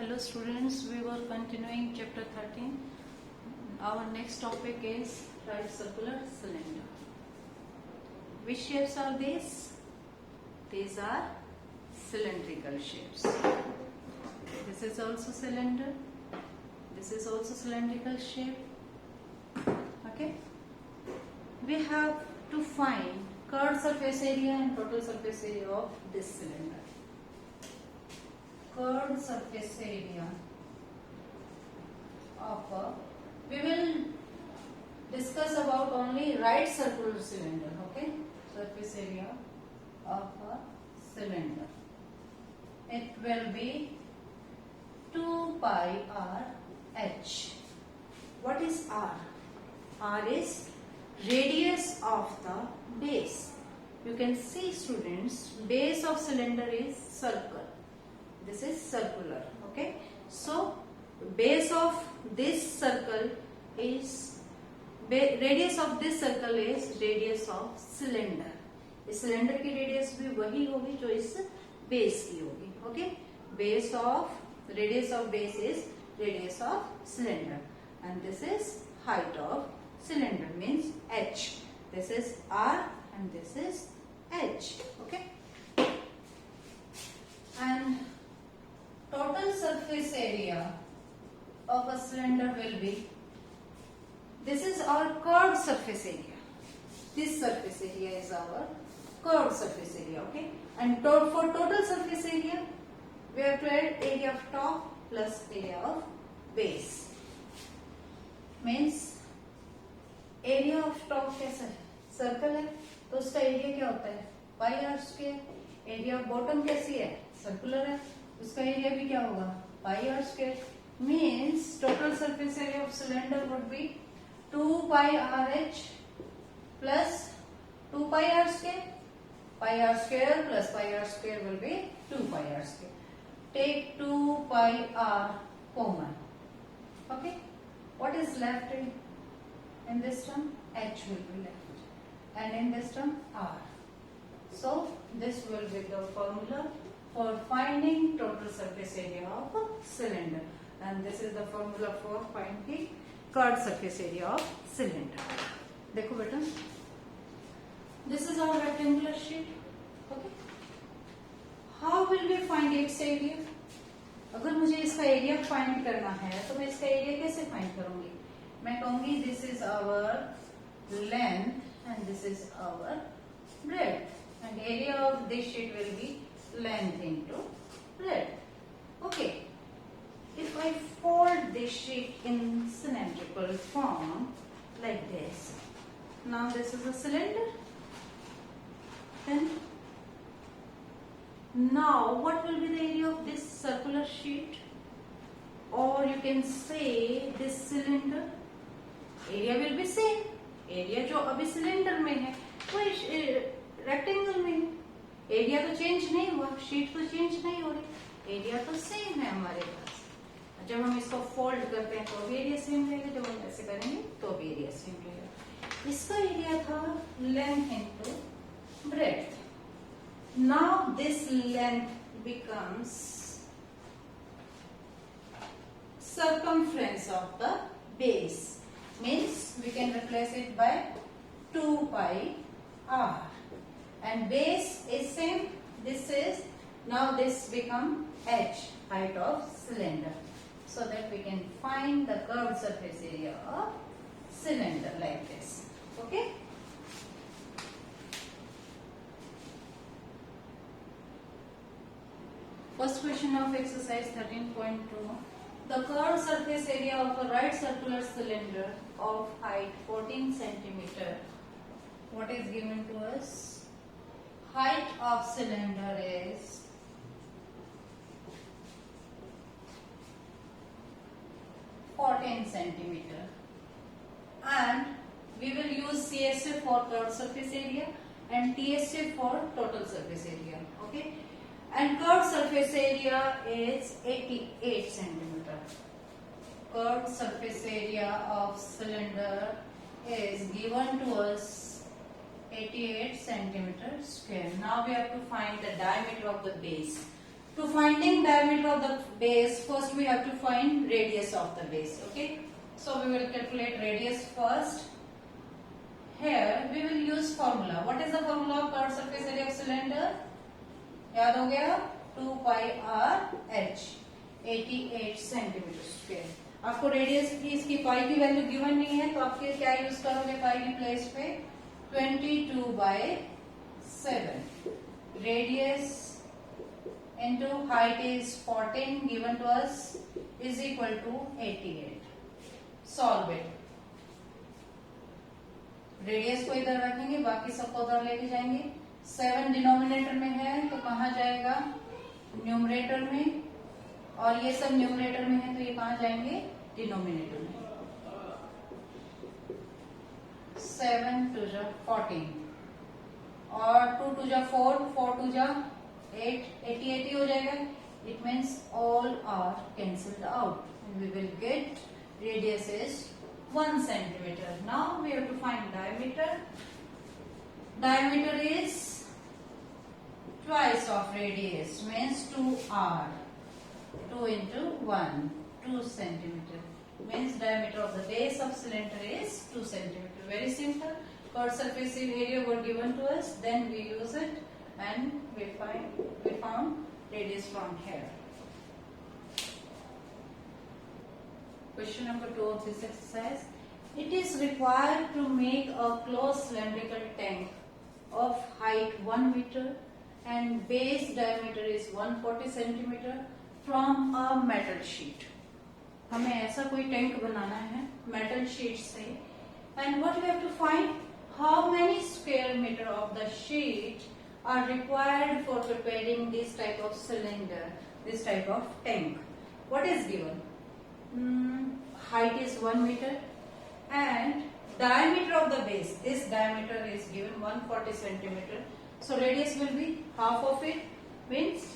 Hello students, we were continuing chapter 13. Our next topic is right circular cylinder. Which shapes are these? These are cylindrical shapes. This is also cylinder. This is also cylindrical shape. Okay. We have to find curved surface area and total surface area of this cylinder. Curved surface area of we will discuss about only right circular cylinder. Okay, surface area of a cylinder. It will be 2 pi r h. What is r? R is radius of the base. You can see, students, base of cylinder is circle. This is circular. Okay, so base of this circle is radius of this circle is radius of cylinder. इस cylinder की radius भी वही होगी जो इस base की होगी. Okay, base of radius of base is radius of cylinder and this is height of cylinder, means h. This is r and this is h. Okay, and total surface area of a cylinder will be, this is our curved surface area. This surface area is our curved surface area. Okay, and for total surface area we have to add area of top plus area of base. Means area of top कैसा है? Circle है तो उसका area क्या होता है? Pi r square. Area of bottom कैसी है? सर्कुलर है, उसका एरिया भी क्या होगा? Pi r square. Means total surface area of cylinder would be 2 pi r h plus 2 pi r square. Pi r square plus pi r square will be 2 pi r square. Take 2 pi r common. Okay, what is left in this term? H will be left, and in this term R. So this will be the formula for finding total surface area of a cylinder, and this is the formula for finding curved surface area of cylinder. देखो बेटा, this is our rectangular sheet. Okay, how will we find its area? अगर मुझे इसका area find करना है तो मैं इसका एरिया कैसे फाइंड करूंगी? मैं कहूंगी this is our length and this is our breadth and area of this sheet will be length into breadth. Okay, if I fold this sheet in cylindrical form like this, now this is a cylinder, then now what will be the area of this circular sheet, or you can say this cylinder? Area will be same. Area जो अभी cylinder में है वो rectangle में है. Area तो change नहीं हुआ, शीट तो चेंज नहीं हो रही, एरिया तो सेम है हमारे पास. जब हम इसको फोल्ड करते हैं तो भी एरिया सेम रहेगा, जब हम ऐसे करेंगे तो भी एरिया सेम रहेगा. इसका एरिया था length into breadth. Now this length becomes circumference of the base. Means we can replace it by 2 pi r, and base is same. This is, now this become h, height of cylinder, so that we can find the curved surface area of cylinder like this. Okay, first question of exercise 13.2. The curved surface area of a right circular cylinder of height 14 centimeter. What is given to us? Height of cylinder is 14 centimeter, and we will use CSA for curved surface area and TSA for total surface area. Okay, and curved surface area is 88 centimeter. Curved surface area of cylinder is given to us 88 centimeter square. Now we have to find the diameter of the base. To finding diameter of the base, first we have to find radius of the base. Okay, so we will calculate radius first. Here we will use formula. What is the formula of curved surface area of cylinder? याद हो गया, 2 pi r h, 88 centimetre square. आपको radius की इसकी पाई की value given नहीं है, तो आपके क्या यूज करोगे पाई की प्लेस पे? 22/7. Radius into height is 14 given to us is equal to 88. Solve it. Radius को इधर रखेंगे, बाकी सबको उधर लेके जाएंगे. 7 डिनोमिनेटर में है तो कहाँ जाएगा? न्यूमरेटर में. और ये सब न्यूमरेटर में है तो ये कहाँ जाएंगे? डिनोमिनेटर में. 7 2 जा 14 और 2 2 जा 4, 4 2 जा 8, 80 हो जाएगा. It means all are cancelled out and we will get radius is 1 centimeter. Now we have to find diameter. Diameter is twice of radius, means 2r. 2 into 1, 2 centimeter. Means diameter of the base of cylinder is 2 centimeter. Very simple. Curved surface area were given to us, then we use it and we found radius from here. Question number 2 of this exercise. It is required to make a closed cylindrical tank of height 1 meter and base diameter is 140 centimeter from a metal sheet. हमें ऐसा कोई tank बनाना है metal sheet से. And what we have to find? How many square meter of the sheet are required for preparing this type of cylinder, this type of tank. What is given? Height is 1 meter and diameter of the base, this diameter is given 140 centimeter. So radius will be half of it, means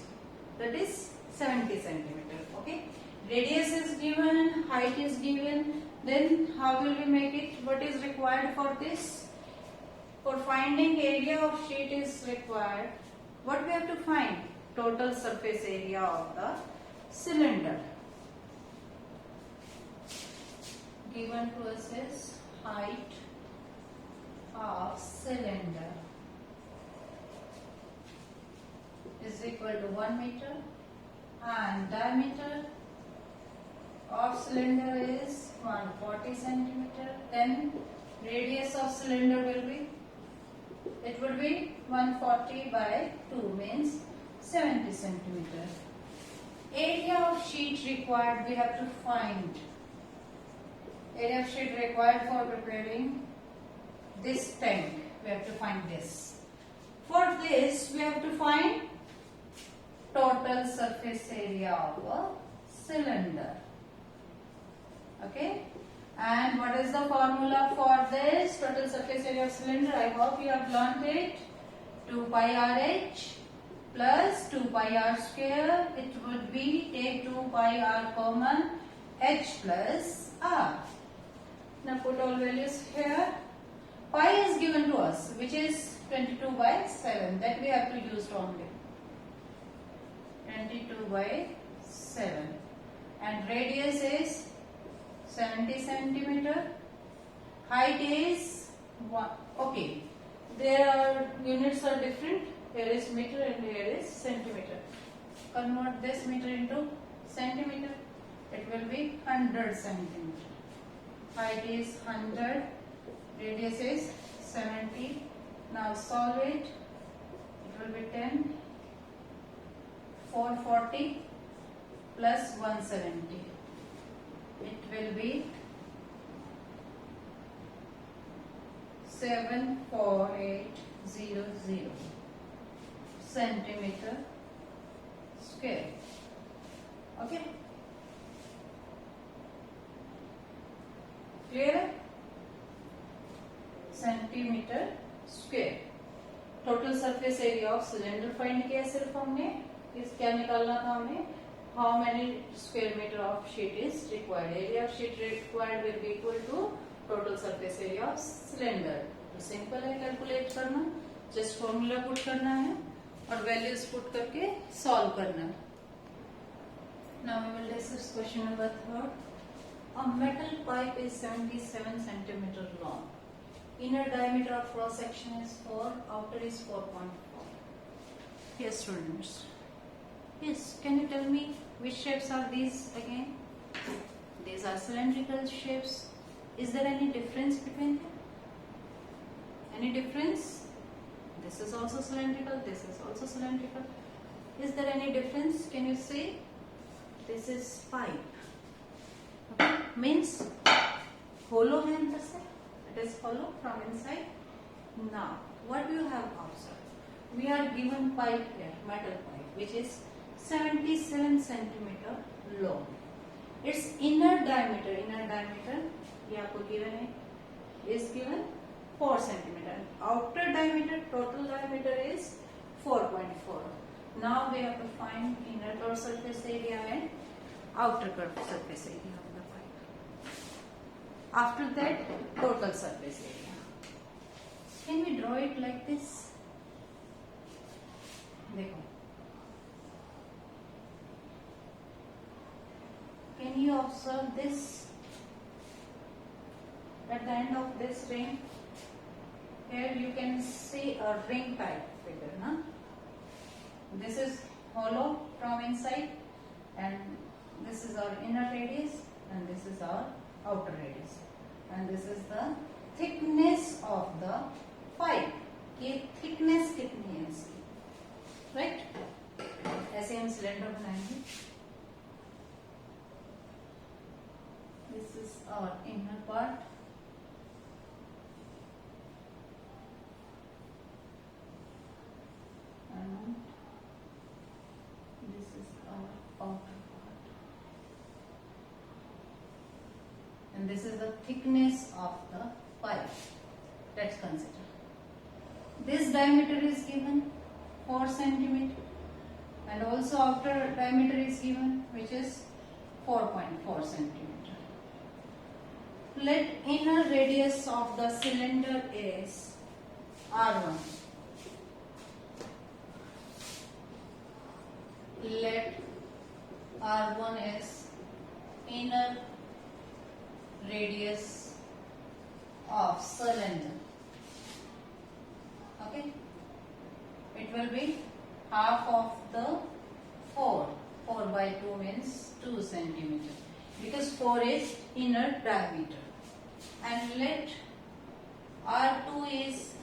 that is 70 centimeter. Okay, radius is given, height is given, then how will we make it? What is required for this? For finding area of sheet is required. What we have to find? Total surface area of the cylinder. Given to us is height of cylinder is equal to 1 meter and diameter of cylinder is 140 centimeter. Then radius of cylinder will be, it would be 140 by 2 means 70 centimeter. Area of sheet required, we have to find. Area of sheet required for preparing this tank. We have to find this. For this, we have to find total surface area of a cylinder. Okay. And what is the formula for this total surface area of cylinder? I hope you have learnt it. 2 pi rh plus 2 pi r square. It would be, take 2 pi r common, h plus r. Now put all values here. Pi is given to us, which is 22/7. That we have to use only. 22/7. And radius is 70 centimeter. Height is 1. Okay, there are units are different. Here is meter and here is centimeter. Convert this meter into centimeter. It will be 100 centimeter. Height is 100. Radius is 70. Now solve it. It will be 10. 440 plus 170. It will be 74800 centimeter square. Okay, clear? Centimeter square. Total surface area of cylinder find किया सिर्फ हमने. इस क्या निकालना था हमें? How many square metre of sheet is required. Area of sheet required will be equal to total surface area of cylinder. तो simple है कैलकुलेट करना. जस्ट फॉर्मूला पुट करना है और वैल्यूज पुट करके सॉल्व करना है. now we will discuss question number 3. A metal pipe is 77 centimeter long. Inner diameter of cross section is 4, outer is 4.4. Yes, students. Yes, can you tell me which shapes are these again? These are cylindrical shapes. Is there any difference between them? Any difference? This is also cylindrical, this is also cylindrical. Is there any difference? Can you say? This is pipe. Okay. Means hollow है अंदर से. It is hollow from inside. Now, what you have observed? We are given pipe here, metal pipe, which is 77 centimeter long. Its inner diameter ये आपको given है, is given 4 centimeter. Outer diameter, total diameter is 4.4. Now we have to find inner curved surface area and outer curved surface area of the pipe. After that, total surface area. Can we draw it like this? देखो. Can you observe this? At the end of this ring, here you can see a ring type figure, na? This is hollow from inside, and this is our inner radius, and this is our outer radius, and this is the thickness of the pipe. ये thickness कितनी है इसकी, right? ऐसे हम cylinder बनाएंगे. This is our inner part. And this is our outer part, and this is the thickness of the pipe. Let's consider. This diameter is given 4 centimeter, and also outer diameter is given, which is 4.4 centimeter. Let inner radius of the cylinder is R1. Let R1 is inner radius of cylinder. Okay, it will be half of the 4. 4 by 2 means 2 centimeter, because 4 is inner diameter. And let R2 is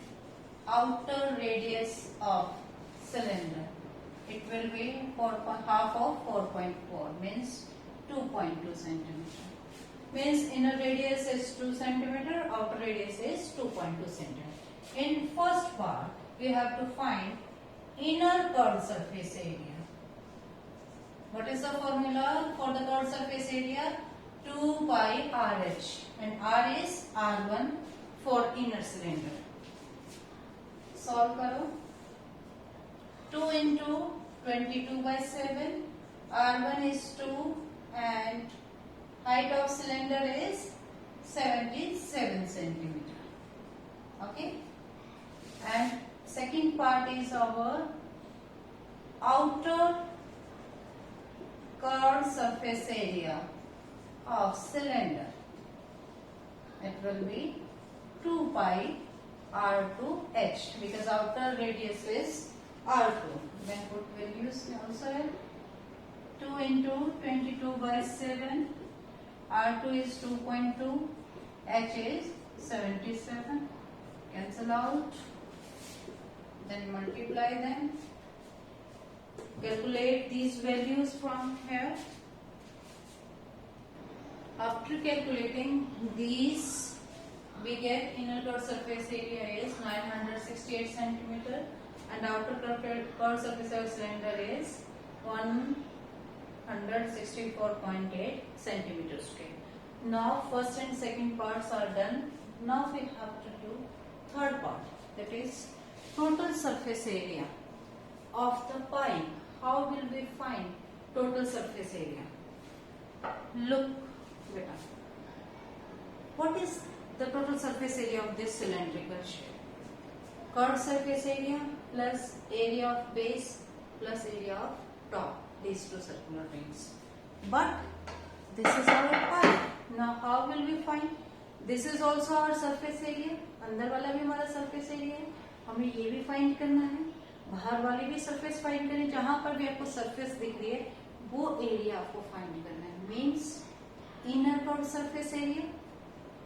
outer radius of cylinder. It will be half of 4.4 means 2.2 centimeter. Means inner radius is 2 centimeter, outer radius is 2.2 centimeter. In first part, we have to find inner curved surface area. What is the formula for the curved surface area? 2 pi RH, and R is R1 for inner cylinder. Solve करो. 2 into 22 by 7. R1 is 2 and height of cylinder is 77 centimeter. Okay. And second part is our outer curved surface area of cylinder. It will be 2 pi R2H, because outer radius is R2. Then put values also here. 2 into 22 by 7. R2 is 2.2. H is 77. Cancel out. Then multiply them. Calculate these values from here. After calculating these, we get inner curved surface area is 968 centimeter, and outer curved surface of cylinder is 164.8 centimeter square. Now first and second parts are done. Now we have to do third part, that is total surface area of the pipe. How will we find total surface area? Look, beta. What is the total surface area of this cylindrical shape? Curved surface area plus area of base plus area of top, these two circular rings. but this is our pi. Now how will we find? This is also our surface area, अंदर वाला भी हमारा surface area है, हमें ये भी find करना है, बाहर वाली भी surface फाइंड करें, जहां पर भी आपको surface दिख रही है वो एरिया आपको फाइंड करना है. Means inner curve surface area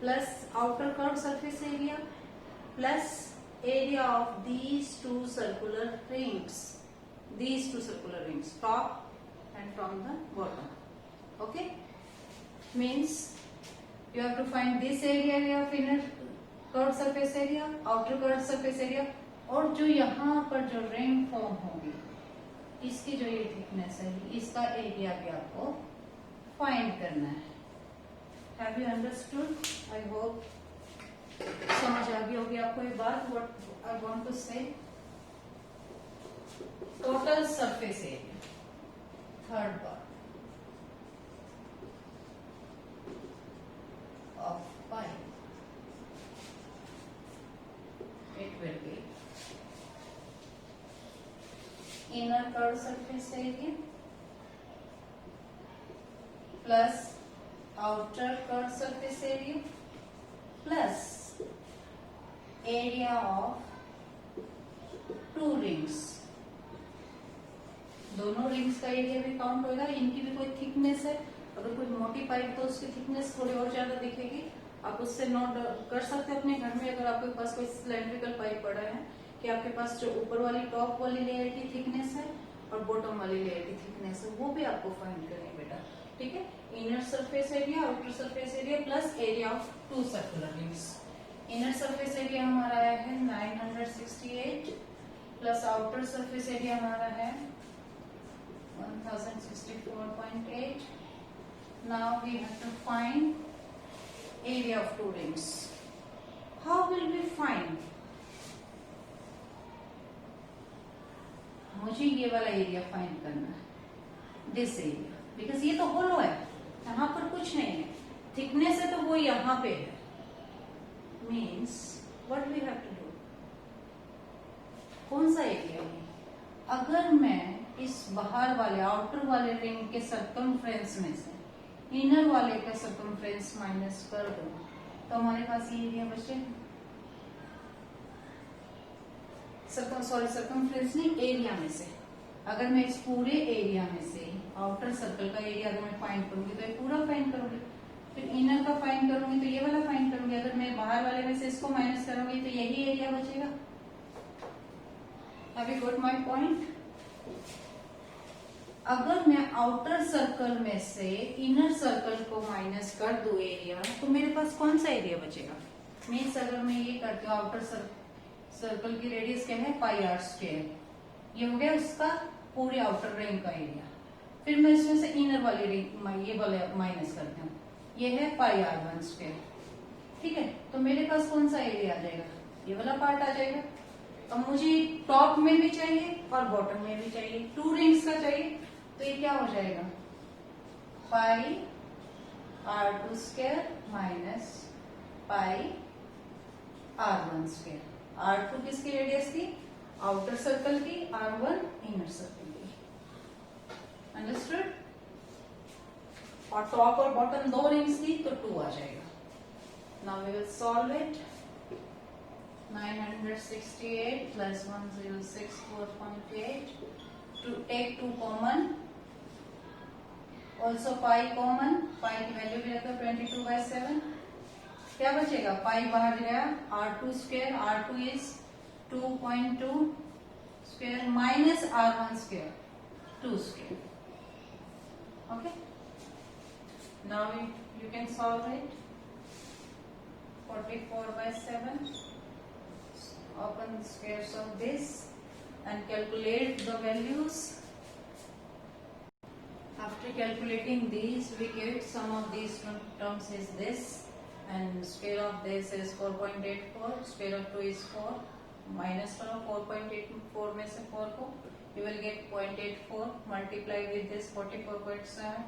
plus outer curve surface area plus area of these two circular rings, top and from the bottom. Okay, means you have to find this area of inner curved surface area, outer curved surface area, और जो यहाँ पर जो ring form होगी इसकी जो ये thickness है इसका एरिया भी आपको फाइंड करना है. Have you understood? I hope समझ आ गई होगी आपको ये बात. व्हाट आई वांट टू से, total surface area, third part of pi, it will be inner curved surface area plus outer curved surface area plus area of two rings. दोनों rings का area भी काउंट होगा. इनकी भी कोई thickness है, अगर कोई मोटी पाइप तो उसकी थिकनेस थोड़ी और ज्यादा दिखेगी. आप उससे नोट कर सकते हैं अपने घर में, अगर आपके पास कोई सिलेंड्रिकल पाइप पड़ा है कि आपके पास जो ऊपर वाली टॉप वाली लेयर की थिकनेस है और बॉटम वाली लेयर की थिकनेस है वो भी आपको फाइंड करनी है बेटा. ठीक है, inner surface area, outer surface area plus area of two circular rings. Inner surface area हमारा आया है 968 प्लस आउटर सरफेस एरिया हमारा है 1064.8. Now we have to find area of two rings. How will we find? मुझे ये वाला area find करना है, दिस एरिया, बिकॉज ये तो होलो है, यहाँ पर कुछ नहीं है, थिकनेस है तो वो यहाँ पे है. Means what we have to do, कौन सा एरिया है? अगर मैं इस बाहर वाले आउटर वाले रिंग के सर्कमफ्रेंस में से इनर वाले का सर्कमफ्रेंस माइनस कर दूं तो हमारे पास ये एरिया बचे. सर्कमफ्रेंस नहीं, एरिया में से अगर मैं इस पूरे एरिया में से आउटर सर्कल का एरिया अगर मैं फाइंड करूंगी तो ये पूरा फाइंड करूंगी, फिर इनर का फाइंड करूंगी तो ये वाला फाइंड करूंगी. अगर मैं बाहर वाले में से इसको माइनस करूंगी तो यही एरिया बचेगा. Have you got my point? अगर मैं आउटर सर्कल में से इनर सर्कल को माइनस कर दूं एरिया तो मेरे पास कौन सा एरिया बचेगा? मीन्स अगर मैं ये करती हूँ, आउटर सर्कल की रेडियस क्या है पाई आर स्क्वायर, ये हो गया उसका पूरे आउटर रिंग का एरिया. फिर मैं इसमें से इनर वाली रिंग ये वाले माइनस करती हूँ, ये है पाई आर वन स्क्वायर. ठीक है, तो मेरे पास कौन सा एरिया आ जाएगा? ये वाला पार्ट आ जाएगा. अब मुझे टॉप में भी चाहिए और बॉटम में भी चाहिए, टू रिंग्स का चाहिए, तो ये क्या हो जाएगा? Pi r two square minus pi r one square. R2 किसकी रेडियस थी? आउटर सर्कल की, R1 इनर सर्कल की. अंडरस्टूड? और टॉप और बॉटम दो रिंग्स थी तो 2 आ जाएगा. Now we will solve it. 968 plus 1064.8 to take 2 common, also pi common, pi की वैल्यू भी रखो 22/7. क्या बचेगा? पाई बाहर गया, R2 square, R2 is 2.2 square minus R1 square 2 square. Okay, now you can solve it. 44/7. Open squares of this and calculate the values. After calculating these, we get sum of these terms is this, and square of this is 4.84. Square of 2 is 4. Minus करो 4.84 में से 4 को, you will get 0.84. Multiply with this 44.7.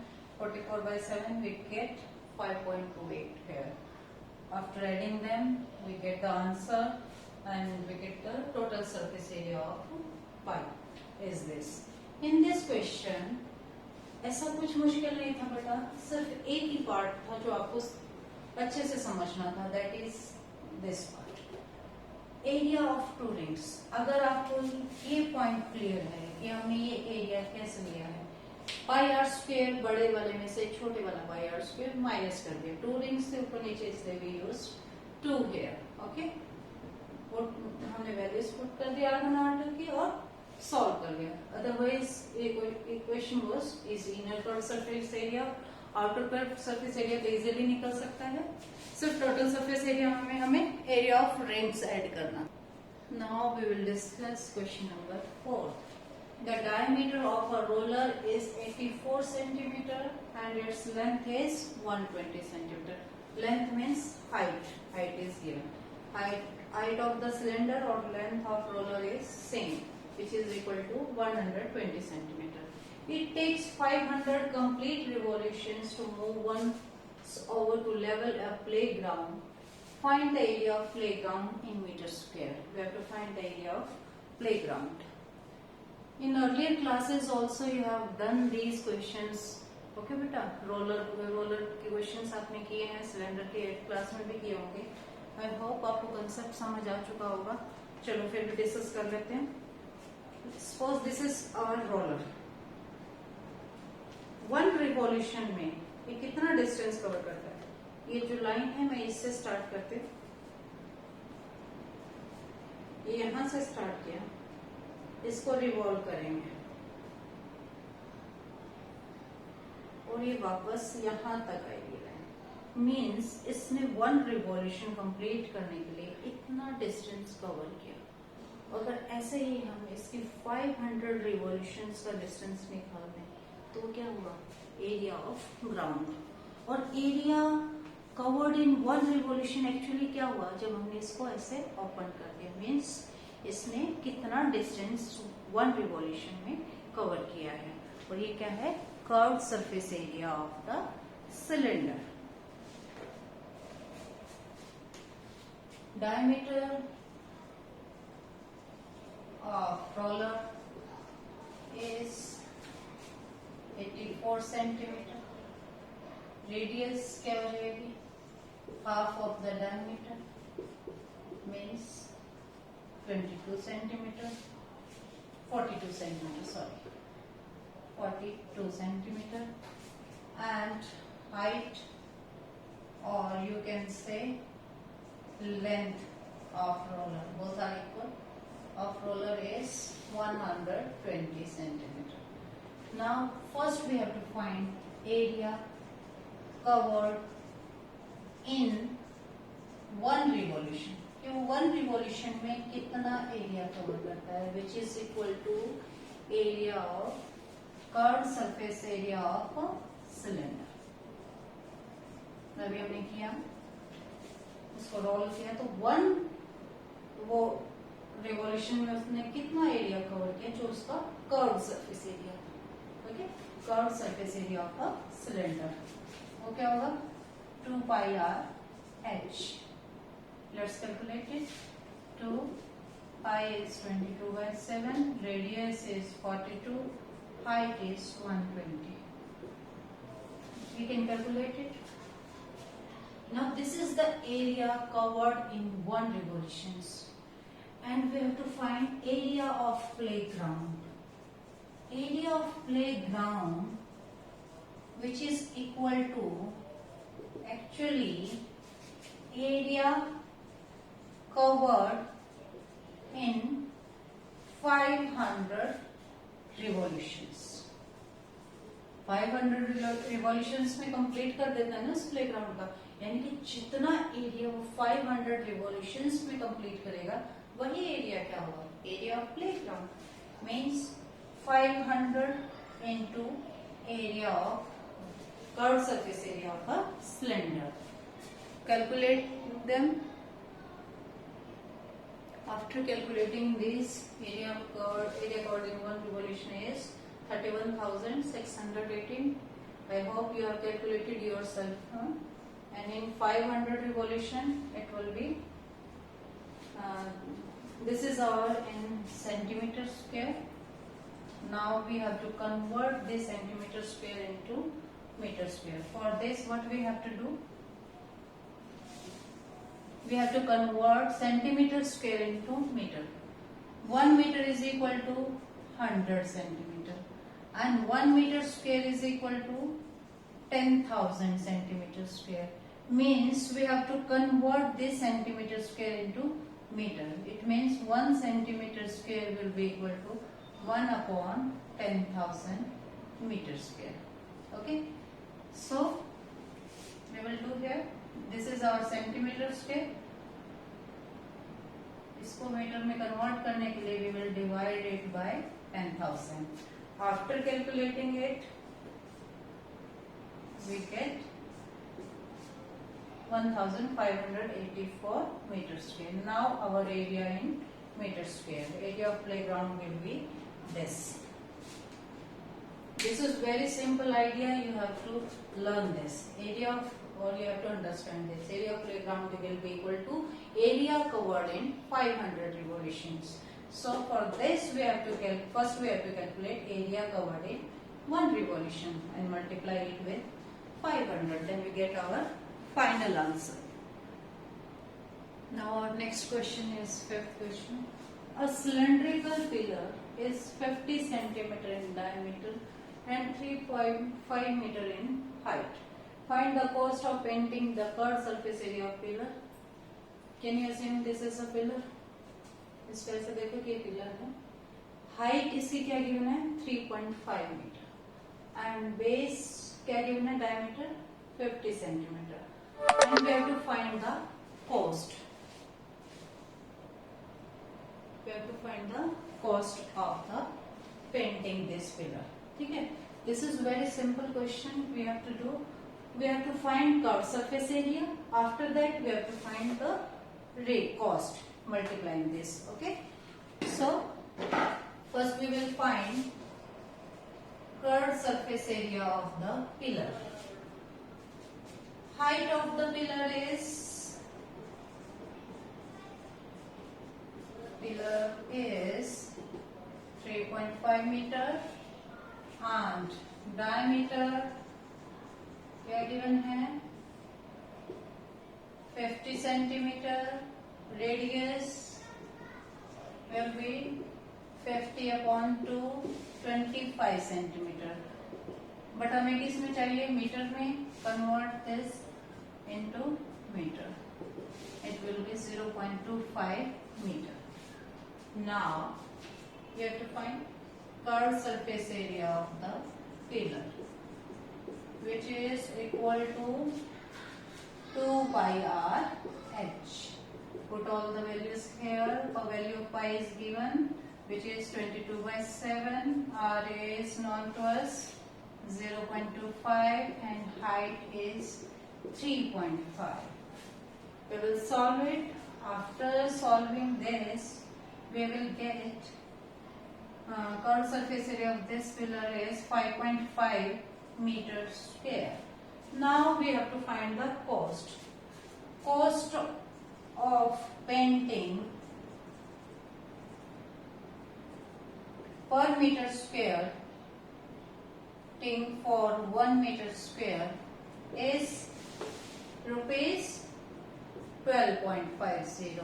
44/7 we get 5.28 here. After adding them, we get the answer. And we get the total surface area of pi is this. In this question, ऐसा कुछ मुश्किल नहीं था बेटा, सिर्फ एक ही पार्ट था जो आपको अच्छे से समझना था, that is this part, area of to rings. अगर आपको ये पॉइंट क्लियर है कि हमने ये एरिया कैसे लिया है, पाई आर स्क्वायर बड़े वाले में से छोटे वाला पाई आर स्क्वायर माइनस कर दिया, टू रिंग्स से ऊपर नीचे इसलिए we use to here, okay. हमने वैल्यूज पुट कर दिया R1 R2 की और सॉल्व कर लिया। Otherwise equation was is inner curve surface area, outer curve surface area तो इजीली निकल सकता है। सिर्फ टोटल सरफेस एरिया में हमें एरिया ऑफ रिंग्स ऐड करना। Now we will discuss question number 4। The diameter of a roller is 84 centimeter and its length is 120 centimeter. Length means height. Height is given. Height of the cylinder or length of roller is same, which is equal to 120 centimeter. It takes 500 complete revolutions to move once over to level a playground. Find the area of playground in meter square. We have to find the area of playground. In earlier classes also you have done these questions. Okay बेटा, roller के questions आपने किए हैं, cylinder के class में भी किए होंगे। आई होप आपको कंसेप्ट समझ आ चुका होगा। चलो फिर भी डिस्कस कर लेते हैं। Suppose this is our roller, one revolution में ये कितना डिस्टेंस कवर करता है? ये जो लाइन है मैं इससे स्टार्ट करते, ये यहां से स्टार्ट किया, इसको रिवॉल्व करेंगे और ये वापस यहां तक आएगी लाइन। मीन्स इसने वन रिवॉल्यूशन कंप्लीट करने के लिए इतना डिस्टेंस कवर किया। अगर ऐसे ही हम इसकी 500 रिवॉल्यूशंस का डिस्टेंस निकाल दें तो क्या हुआ? Area of ground. और area covered in one revolution actually क्या हुआ जब हमने इसको ऐसे ओपन कर दिया? मीन्स इसने कितना डिस्टेंस वन रिवॉल्यूशन में कवर किया है। और ये क्या है? Curved surface area of the cylinder. Diameter of roller is 84 centimetre. Radius क्या हो जाएगी? Half of the diameter means 22 centimeter, 42 centimeter, sorry, 42 centimeter, and height, or you can say length of roller, both are equal, of roller is 120 centimeter. Now first we have to find area covered in one revolution. One revolution में कितना area cover करता है? Which is equal to area of curved surface area of cylinder. अभी हमने किया, उसको role किया तो वन वो रिवॉल्यूशन में उसने कितना एरिया कवर किया जो उसका कर्व्ड सरफेस एरिया था। Okay, curved surface area of a cylinder वो क्या होगा? 2 pi r h। Let's calculate it. 2 pi is 22/7, radius is 42, height is 120. We can calculate it. Now this is the area covered in one revolutions, and we have to find area of playground. Area of playground, which is equal to actually area covered in 500 revolutions। 500 revolutions में complete कर देता है ना उस playground का, यानी कि जितना एरिया वो 500 revolutions में कंप्लीट करेगा वही एरिया क्या होगा? Area of playground means 500 into area of curved surface area of a cylinder. Calculate them. After calculating this, area covered in one revolution is 31,618. I hope you have calculated yourself. And in 500 revolution, it will be. This is our in centimeter square. Now we have to convert this centimeter square into meter square. For this, what we have to do? We have to convert centimeter square into meter. 1 meter is equal to 100 centimeter, and 1 meter square is equal to 10,000 centimeter square. Means we have to convert this centimeter square into meter. It means 1 centimeter square will be equal to 1 upon 10,000 meter square. Okay. So we will do here. This is our centimeter square. इसको metre में convert करने के लिए we will divide it by 10,000. After calculating it, we get 1,584 meter square. Now our area in meter square. Area of playground will be this. This is very simple idea. You have to learn this. Area of, or you have to understand this. Area of playground will be equal to area covered in 500 revolutions. So for this we have to first we have to calculate area covered in 1 revolution and multiply it with 500. Then we get our final answer. Now our next question is 5th question. A cylindrical pillar is 50 centimeter in diameter and 3.5 meter in height. Find the cost of painting the curved surface area of pillar. Can you assume this is a pillar? इस तरह से देखो कि ये pillar है. Height इसकी क्या given है? 3.5 मीटर एंड बेस क्या गिवन है? Diameter 50 centimetre. And we have to find the cost. We have to find the cost of the painting this pillar. ठीक है? This is very simple question. We have to do. We have to find curved surface area. After that, we have to find the rate cost multiplying this. Okay? So first we will find curved surface area of the pillar. Height of the pillar is 3.5 meter and diameter क्या given है? 50 centimeter. Radius will be 50 upon 2, 25 centimeter. But हमें किस में चाहिए? Metre में. Convert this into meter. It will be 0.25 meter. Now you have to find curved surface area of the pillar, which is equal to 2 pi r h. Put all the values here. The value of pi is given, which is 22/7. R is known to us 0.25 and height is 3.5. We will solve it. After solving this, we will get curved surface area of this pillar is 5.5 meters square. Now we have to find the cost. Cost of painting per meter square for 1 meter square is rupees 12.50,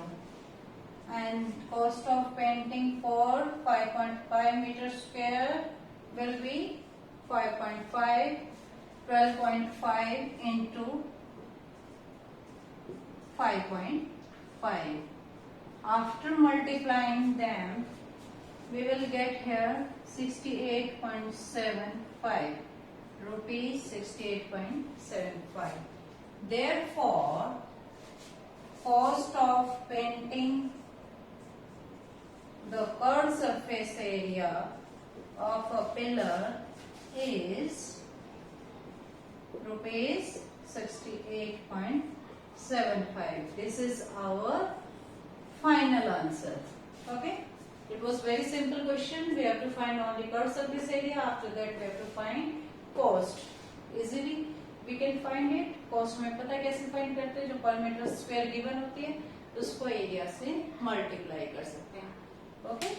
and cost of painting for 5.5 meter square will be 5.5, 12.5 into 5.5. After multiplying them, we will get here 68.75 rupees. 68.75. Therefore, cost of painting the curved surface area of a pillar is rupees 68.75. This is our final answer. Okay? It was very simple question. We have to find only curved surface area. After that, we have to find cost. Easily we can find it. Cost में पता कैसे find करते हैं? जो per meter square given होती है, उसको area से multiply कर सकते हैं. Okay?